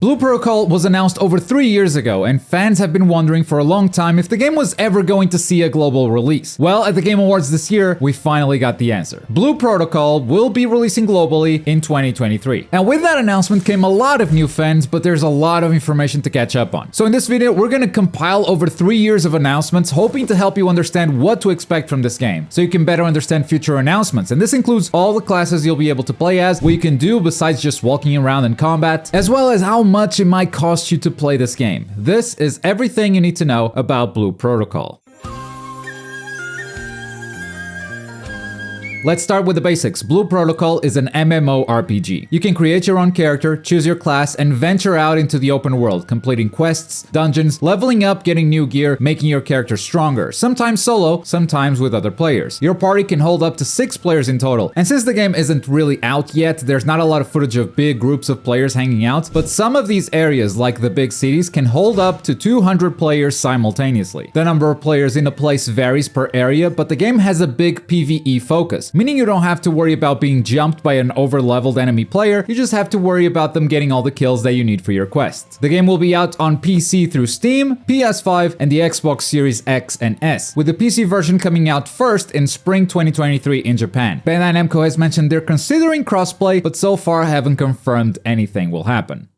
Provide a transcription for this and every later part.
Blue Protocol was announced over 3 years ago, and fans have been wondering for a long time if the game was ever going to see a global release. Well, at the Game Awards this year, we finally got the answer. Blue Protocol will be releasing globally in 2023. And with that announcement came a lot of new fans, but there's a lot of information to catch up on. So in this video, we're gonna compile over 3 years of announcements, hoping to help you understand what to expect from this game, so you can better understand future announcements. And this includes all the classes you'll be able to play as, what you can do besides just walking around in combat, as well as how much it might cost you to play this game. This is everything you need to know about Blue Protocol. Let's start with the basics. Blue Protocol is an MMORPG. You can create your own character, choose your class, and venture out into the open world, completing quests, dungeons, leveling up, getting new gear, making your character stronger, sometimes solo, sometimes with other players. Your party can hold up to 6 players in total, and since the game isn't really out yet, there's not a lot of footage of big groups of players hanging out, but some of these areas, like the big cities, can hold up to 200 players simultaneously. The number of players in a place varies per area, but the game has a big PvE focus, meaning you don't have to worry about being jumped by an over-leveled enemy player, you just have to worry about them getting all the kills that you need for your quests. The game will be out on PC through Steam, PS5, and the Xbox Series X and S, with the PC version coming out first in spring 2023 in Japan. Bandai Namco has mentioned they're considering crossplay, but so far haven't confirmed anything will happen.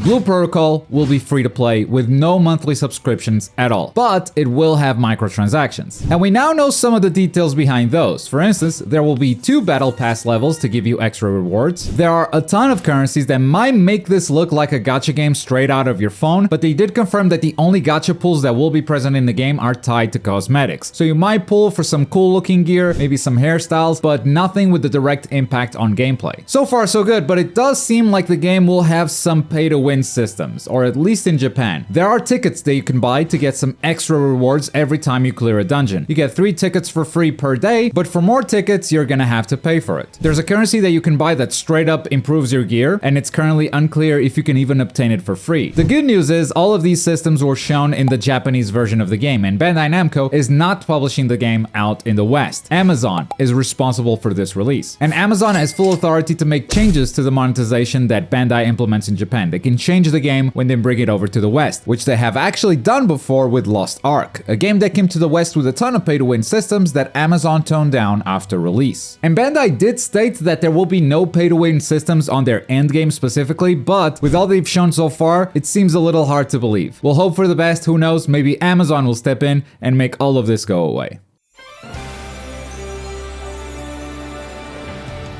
Blue Protocol will be free to play with no monthly subscriptions at all, but it will have microtransactions. And we now know some of the details behind those. For instance, there will be 2 battle pass levels to give you extra rewards. There are a ton of currencies that might make this look like a gacha game straight out of your phone, but they did confirm that the only gacha pools that will be present in the game are tied to cosmetics. So you might pull for some cool looking gear, maybe some hairstyles, but nothing with the direct impact on gameplay. So far so good, but it does seem like the game will have some pay to win systems, or at least in Japan. There are tickets that you can buy to get some extra rewards every time you clear a dungeon. You get 3 tickets for free per day, but for more tickets, you're gonna have to pay for it. There's a currency that you can buy that straight up improves your gear, and it's currently unclear if you can even obtain it for free. The good news is all of these systems were shown in the Japanese version of the game, and Bandai Namco is not publishing the game out in the West. Amazon is responsible for this release. And Amazon has full authority to make changes to the monetization that Bandai implements in Japan. They can change the game when they bring it over to the West, which they have actually done before with Lost Ark, a game that came to the West with a ton of pay-to-win systems that Amazon toned down after release. And Bandai did state that there will be no pay-to-win systems on their endgame specifically, but with all they've shown so far, it seems a little hard to believe. We'll hope for the best, who knows, maybe Amazon will step in and make all of this go away.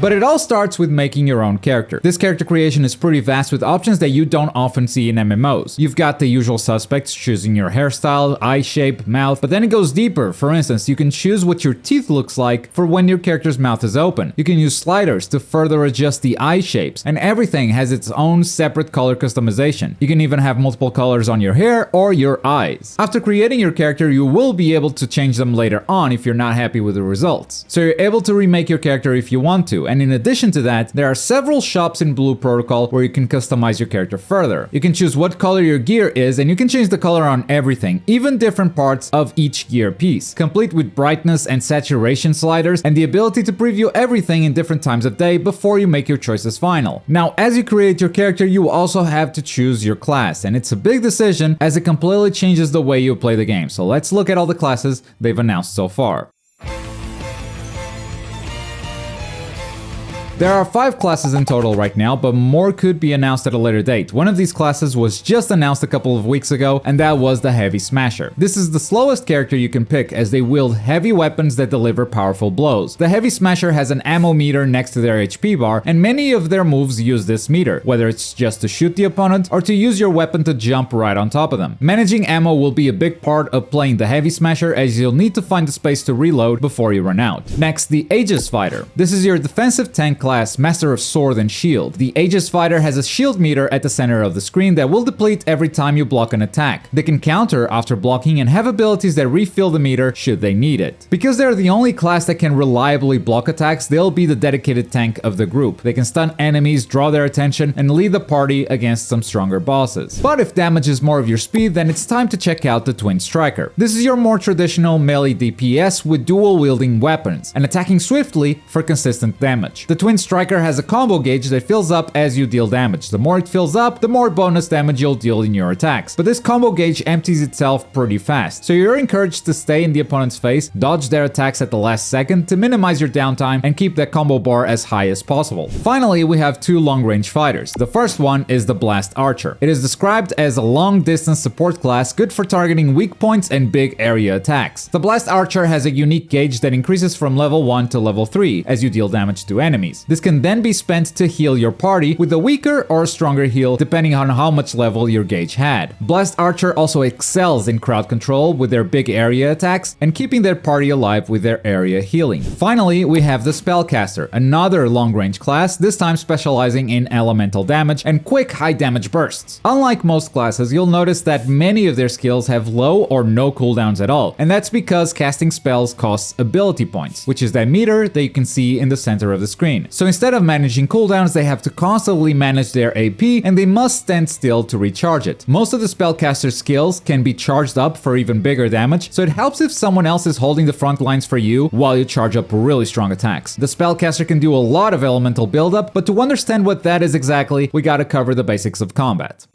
But it all starts with making your own character. This character creation is pretty vast with options that you don't often see in MMOs. You've got the usual suspects, choosing your hairstyle, eye shape, mouth, but then it goes deeper. For instance, you can choose what your teeth looks like for when your character's mouth is open. You can use sliders to further adjust the eye shapes, and everything has its own separate color customization. You can even have multiple colors on your hair or your eyes. After creating your character, you will be able to change them later on if you're not happy with the results. So you're able to remake your character if you want to. And in addition to that, there are several shops in Blue Protocol where you can customize your character further. You can choose what color your gear is, and you can change the color on everything, even different parts of each gear piece, complete with brightness and saturation sliders, and the ability to preview everything in different times of day before you make your choices final. Now, as you create your character, you also have to choose your class, and it's a big decision as it completely changes the way you play the game. So let's look at all the classes they've announced so far. There are 5 classes in total right now, but more could be announced at a later date. One of these classes was just announced a couple of weeks ago, and that was the Heavy Smasher. This is the slowest character you can pick, as they wield heavy weapons that deliver powerful blows. The Heavy Smasher has an ammo meter next to their HP bar, and many of their moves use this meter, whether it's just to shoot the opponent or to use your weapon to jump right on top of them. Managing ammo will be a big part of playing the Heavy Smasher, as you'll need to find the space to reload before you run out. Next, the Aegis Fighter. This is your defensive tank class, master of sword and shield. The Aegis Fighter has a shield meter at the center of the screen that will deplete every time you block an attack. They can counter after blocking and have abilities that refill the meter should they need it. Because they're the only class that can reliably block attacks, they'll be the dedicated tank of the group. They can stun enemies, draw their attention, and lead the party against some stronger bosses. But if damage is more of your speed, then it's time to check out the Twin Striker. This is your more traditional melee DPS with dual wielding weapons and attacking swiftly for consistent damage. The Twin Twin Striker has a combo gauge that fills up as you deal damage. The more it fills up, the more bonus damage you'll deal in your attacks. But this combo gauge empties itself pretty fast, so you're encouraged to stay in the opponent's face, dodge their attacks at the last second to minimize your downtime and keep that combo bar as high as possible. Finally, we have two long-range fighters. The first one is the Blast Archer. It is described as a long-distance support class good for targeting weak points and big area attacks. The Blast Archer has a unique gauge that increases from level 1 to level 3 as you deal damage to enemies. This can then be spent to heal your party with a weaker or stronger heal depending on how much level your gauge had. Blast Archer also excels in crowd control with their big area attacks and keeping their party alive with their area healing. Finally, we have the Spellcaster, another long-range class, this time specializing in elemental damage and quick high damage bursts. Unlike most classes, you'll notice that many of their skills have low or no cooldowns at all, and that's because casting spells costs ability points, which is that meter that you can see in the center of the screen. So instead of managing cooldowns, they have to constantly manage their AP and they must stand still to recharge it. Most of the Spellcaster's skills can be charged up for even bigger damage, so it helps if someone else is holding the front lines for you while you charge up really strong attacks. The Spellcaster can do a lot of elemental buildup, but to understand what that is exactly, we gotta cover the basics of combat.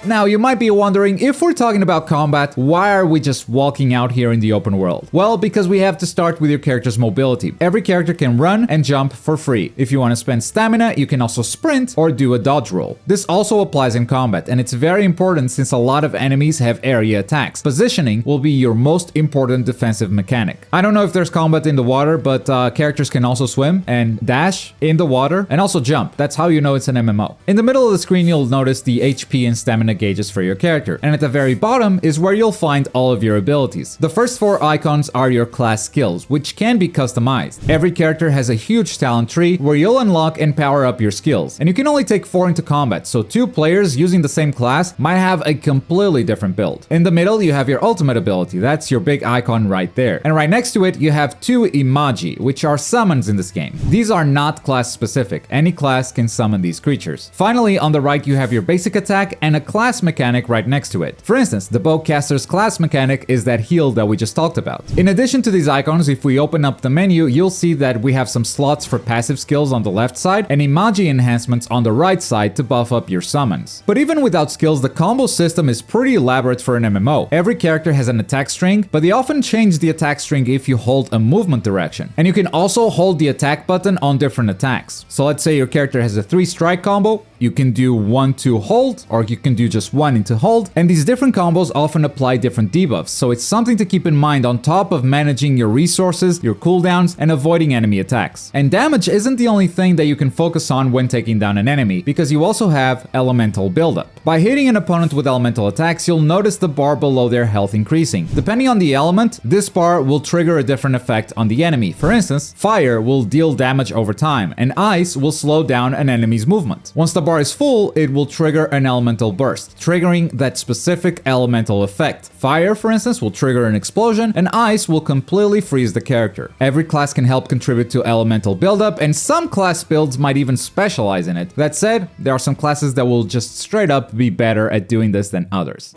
Now, you might be wondering, if we're talking about combat, why are we just walking out here in the open world? Well, because we have to start with your character's mobility. Every character can run and jump for free. If you want to spend stamina, you can also sprint or do a dodge roll. This also applies in combat, and it's very important since a lot of enemies have area attacks. Positioning will be your most important defensive mechanic. I don't know if there's combat in the water, but characters can also swim and dash in the water and also jump. That's how you know it's an MMO. In the middle of the screen, you'll notice the HP and stamina gauges for your character, and at the very bottom is where you'll find all of your abilities. The first four icons are your class skills, which can be customized. Every character has a huge talent tree where you'll unlock and power up your skills, and you can only take 4 into combat, so 2 players using the same class might have a completely different build. In the middle, you have your ultimate ability. That's your big icon right there, and right next to it you have 2 Imagi, which are summons in this game. These are not class specific. Any class can summon these creatures. Finally, on the right you have your basic attack and a class mechanic right next to it. For instance, the Bowcaster's class mechanic is that heal that we just talked about. In addition to these icons, if we open up the menu, you'll see that we have some slots for passive skills on the left side and Imagi enhancements on the right side to buff up your summons. But even without skills, the combo system is pretty elaborate for an MMO. Every character has an attack string, but they often change the attack string if you hold a movement direction. And you can also hold the attack button on different attacks. So let's say your character has a 3-strike combo, you can do 1-2 hold, or you can do just 1 into hold, and these different combos often apply different debuffs, so it's something to keep in mind on top of managing your resources, your cooldowns, and avoiding enemy attacks. And damage isn't the only thing that you can focus on when taking down an enemy, because you also have elemental buildup. By hitting an opponent with elemental attacks, you'll notice the bar below their health increasing. Depending on the element, this bar will trigger a different effect on the enemy. For instance, fire will deal damage over time, and ice will slow down an enemy's movement. Once the bar is full, it will trigger an elemental burst, triggering that specific elemental effect. Fire, for instance, will trigger an explosion, and ice will completely freeze the character. Every class can help contribute to elemental buildup, and some class builds might even specialize in it. That said, there are some classes that will just straight up be better at doing this than others.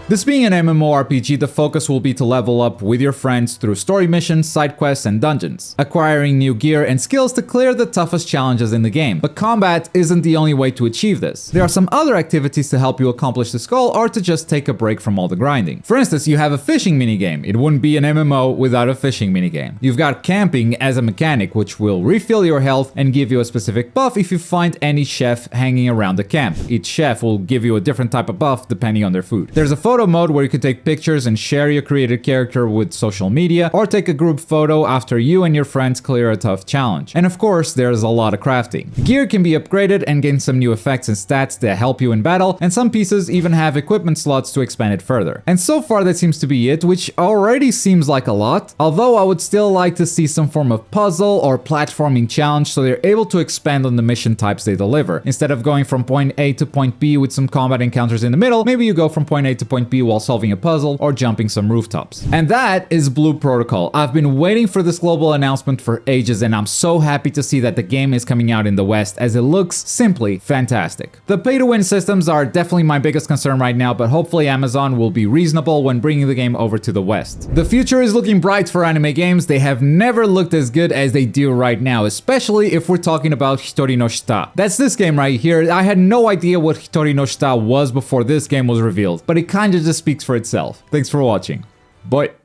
This being an MMORPG, the focus will be to level up with your friends through story missions, side quests, and dungeons, acquiring new gear and skills to clear the toughest challenges in the game. But combat isn't the only way to achieve this. There are some other activities to help you accomplish this goal, or to just take a break from all the grinding. For instance, you have a fishing minigame. It wouldn't be an MMO without a fishing minigame. You've got camping as a mechanic, which will refill your health and give you a specific buff if you find any chef hanging around the camp. Each chef will give you a different type of buff depending on their food. There's a photo mode where you can take pictures and share your created character with social media, or take a group photo after you and your friends clear a tough challenge. And of course, there's a lot of crafting. Gear can be upgraded and gain some new effects and stats that help you in battle, and some pieces even have equipment slots to expand it further. And so far that seems to be it, which already seems like a lot, although I would still like to see some form of puzzle or platforming challenge so they're able to expand on the mission types they deliver. Instead of going from point A to point B with some combat encounters in the middle, maybe you go from point A to point be while solving a puzzle or jumping some rooftops. And that is Blue Protocol. I've been waiting for this global announcement for ages, and I'm so happy to see that the game is coming out in the West, as it looks simply fantastic. The pay-to-win systems are definitely my biggest concern right now, but hopefully Amazon will be reasonable when bringing the game over to the West. The future is looking bright for anime games. They have never looked as good as they do right now, especially if we're talking about Hitori no Shita. That's this game right here. I had no idea what Hitori no Shita was before this game was revealed, but it kinda just speaks for itself. Thanks for watching. Bye.